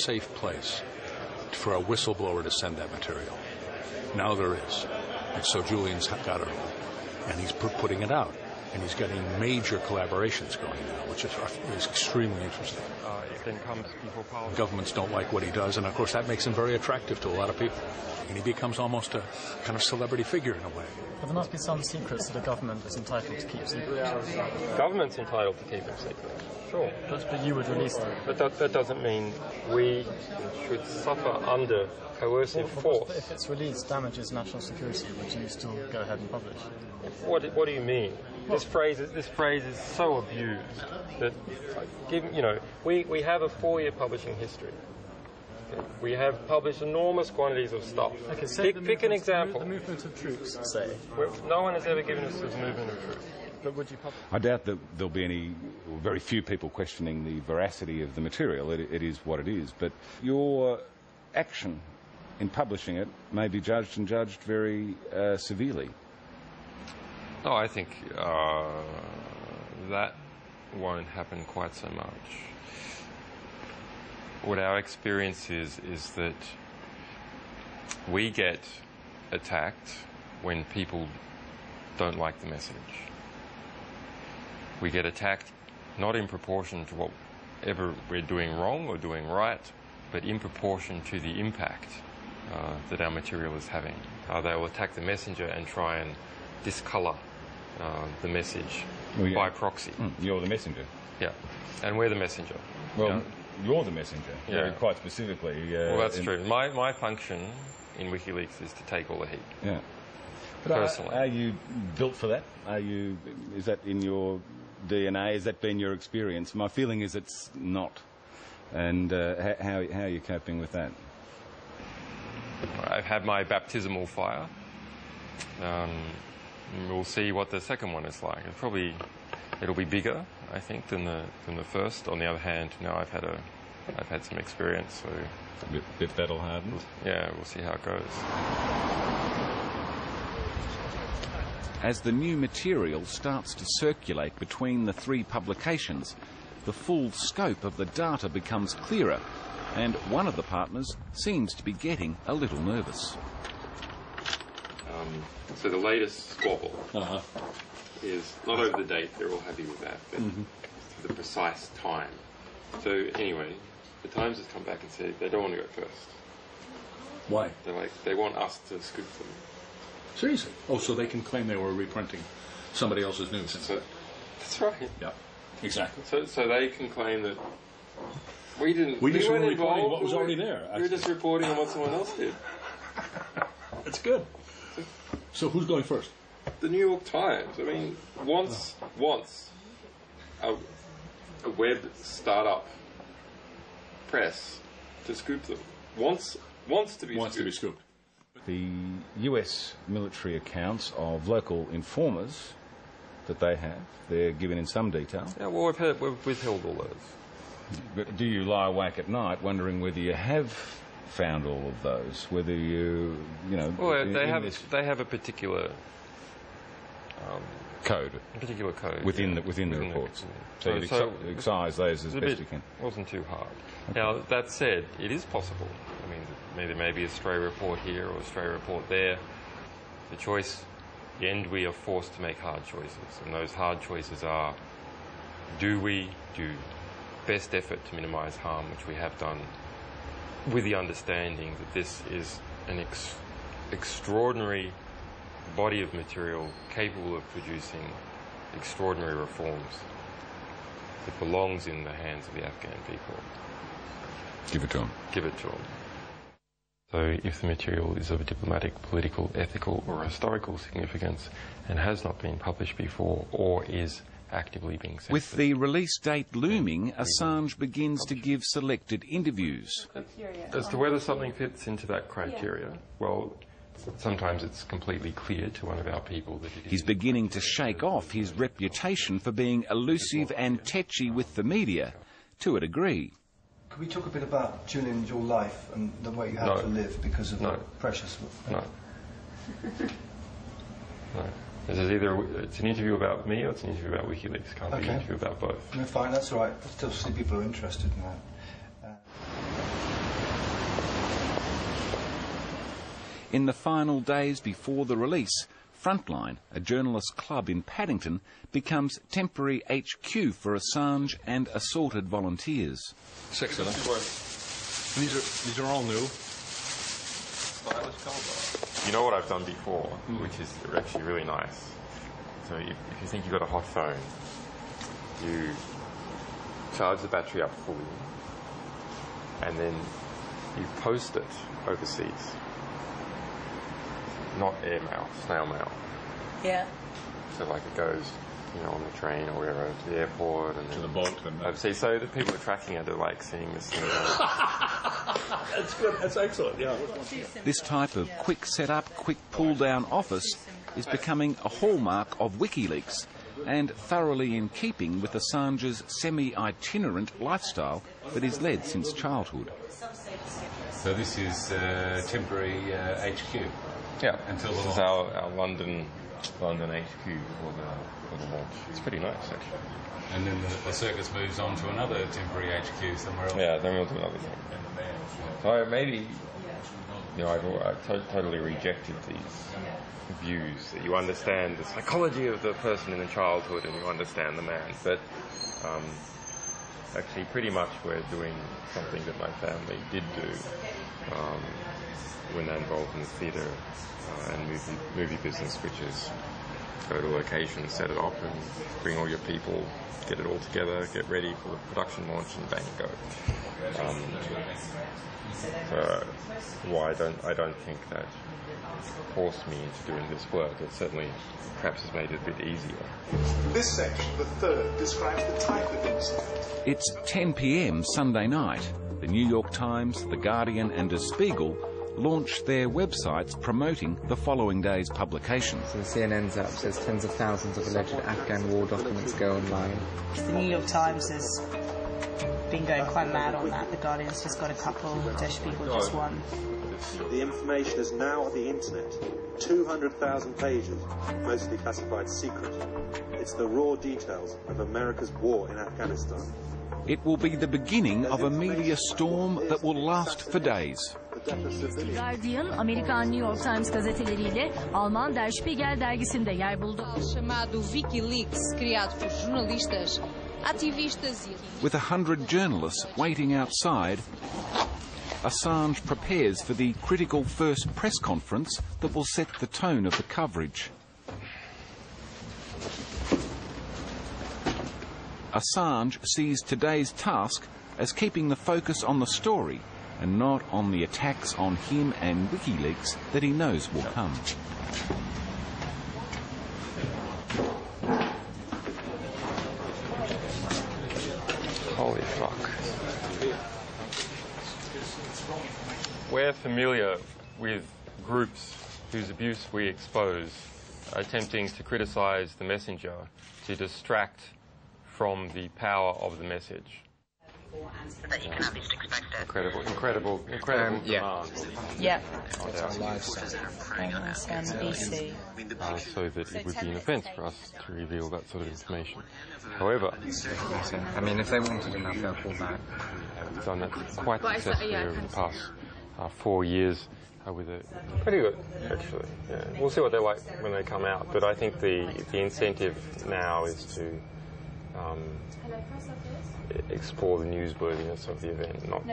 safe place for a whistleblower to send that material. Now there is. And so Julian's got it all. And he's putting it out. And he's getting major collaborations going now, which is extremely interesting. It then comes before Parliament. Governments don't like what he does, and of course that makes him very attractive to a lot of people. And he becomes almost a kind of celebrity figure in a way. But there must be some secrets that a government is entitled to keep secret. Government's entitled to keep them secret. Sure. But you would release them. But that doesn't mean we should suffer under coercive force. If it's released damages national security, would you still go ahead and publish? What do you mean? This phrase is so abused that, we have a 4-year publishing history. Okay? We have published enormous quantities of stuff. Okay, pick an example. The movement of troops, say. No one has ever given us this movement of troops. But would you publish? I doubt that there'll be any, or very few people questioning the veracity of the material. It is what it is. But your action in publishing it may be judged very severely. No, I think that won't happen quite so much. What our experience is that we get attacked when people don't like the message. We get attacked not in proportion to whatever we're doing wrong or doing right, but in proportion to the impact that our material is having. They will attack the messenger and try and discolour the message by proxy. You're the messenger. Yeah, and we're the messenger. Well, you're the messenger, quite specifically. Well, that's true. My function in Wikileaks is to take all the heat. Yeah. But personally. Are you built for that? Is that in your DNA? Has that been your experience? My feeling is it's not. And how are you coping with that? I've had my baptismal fire. We'll see what the second one is like. It'll be bigger, I think, than the first. On the other hand, now I've had some experience, so a bit battle hardened. Yeah, we'll see how it goes. As the new material starts to circulate between the 3 publications, the full scope of the data becomes clearer, and one of the partners seems to be getting a little nervous. So the latest squabble is not over the date, they're all happy with that, but the precise time. So anyway, the Times has come back and said they don't want to go first. Why? They want us to scoop them. Seriously? Oh, so they can claim they were reprinting somebody else's news. So, that's right. Yeah, exactly. So they can claim that we didn't. We just were weren't reporting involved, what was already there. We were just reporting on what someone else did. That's good. So who's going first? The New York Times. I mean, wants a web startup press to scoop them. Wants to be scooped. The US military accounts of local informers that they have, they're given in some detail. Yeah, well, we've withheld all those. But do you lie awake at night wondering whether you have found all of those? Whether Well, they have a particular code. A particular code within the reports. So you excise those as best you can. It wasn't too hard. Okay. Now that said, it is possible. I mean, there may be a stray report here or a stray report there. The choice, in the end, we are forced to make hard choices, and those hard choices are: do we do best effort to minimise harm, which we have done, with the understanding that this is an extraordinary body of material capable of producing extraordinary reforms that belongs in the hands of the Afghan people. Give it to them. Give it to them. So if the material is of a diplomatic, political, ethical or historical significance and has not been published before or is actively being censored. With the release date looming, Assange begins to give selected interviews. As to whether something fits into that criteria, well, sometimes it's completely clear to one of our people that it is. He's beginning to shake off his reputation for being elusive and tetchy with the media, to a degree. Could we talk a bit about, Julian, your life and the way you have to live because of the precious... No. No. It's an interview about me or it's an interview about Wikileaks. Can't be an interview about both. No, fine, that's all right. Still see people are interested in that. In the final days before the release, Frontline, a journalist club in Paddington, becomes temporary HQ for Assange and assorted volunteers. 6 of them. These are all new. You know what I've done before, which is actually really nice. So if you think you've got a hot phone, you charge the battery up fully, and then you post it overseas. Not airmail, snail mail. Yeah. So like it goes, on the train or wherever to the airport and to the boat and overseas. So the people are tracking it, they're like seeing this thing. That's good. That's excellent. Yeah. This type of quick setup, quick pull-down office is becoming a hallmark of Wikileaks and thoroughly in keeping with Assange's semi-itinerant lifestyle that he's led since childhood. So this is temporary HQ? Yeah, until this is our London HQ for the launch. It's pretty nice, actually. And then the circus moves on to another temporary HQ somewhere else? Yeah, then we'll do another thing. So maybe, I've totally rejected these views that you understand the psychology of the person in the childhood and you understand the man. But actually, pretty much we're doing something that my family did do when they're involved in the theatre and movie business, which is go to location, set it up, and bring all your people, get it all together, get ready for the production launch, and bang, go. So why I don't think that forced me into doing this work. It certainly perhaps has made it a bit easier. This section, the third, describes the type of incident. It's 10 p.m. Sunday night. The New York Times, The Guardian and Der Spiegel launched their websites promoting the following day's publication. So CNN's up, says tens of thousands of alleged Afghan war documents go online. The New York Times has been going quite mad on that. The Guardian's just got a couple, Der Spiegel just one. The information is now on the internet. 200,000 pages, mostly classified secret. It's the raw details of America's war in Afghanistan. It will be the beginning of a media storm that will last for days. The Guardian, Amerikan New York Times gazeteleriyle Alman Der Spiegel dergisinde yer buldu. Chamado Wikileaks, criado por jornalistas, ativistas e... With 100 journalists waiting outside, Assange prepares for the critical first press conference that will set the tone of the coverage. Assange sees today's task as keeping the focus on the story and not on the attacks on him and WikiLeaks that he knows will come. Holy fuck. We're familiar with groups whose abuse we expose, attempting to criticise the messenger, to distract from the power of the message. That you can at least expect it. Incredible demand. Yeah. So that it would be an offence for us to reveal that sort of information. However, I mean, if they wanted enough, they'll pull back. We've done that quite successfully over the past 4 years with it. Pretty good, actually. Yeah. We'll see what they're like when they come out, but I think the incentive now is to explore the newsworthiness of the event, not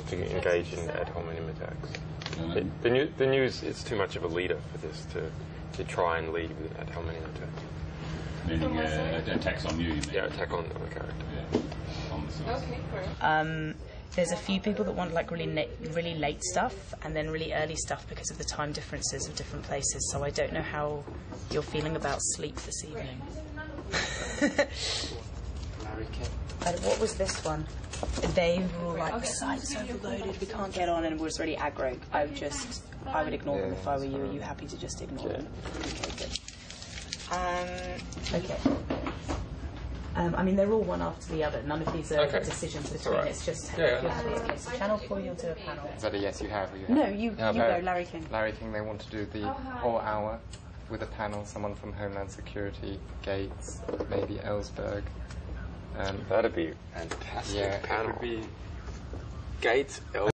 to engage in ad hominem attacks. The news is too much of a leader for this to try and lead with an ad hominem attack. Meaning attacks on you, you mean? Yeah, attack on the character. Okay, there's a few people that want like really late stuff and then really early stuff because of the time differences of different places. So I don't know how you're feeling about sleep this evening. What was this one? They were like, the site's overloaded, we can't get on, and it was really aggro. I would ignore them if I were you. Are you happy to just ignore them? Okay, good. Okay. I mean, they're all one after the other. None of these are decisions between. Right. It's just if you're happy to get to channel 4, you'll do a panel. Is that a yes you have? Or you no, you go, Larry King. Larry King, they want to do the whole hour with a panel, someone from Homeland Security, Gates, maybe Ellsberg. That'd be fantastic. Yeah, panel. It would be Gates,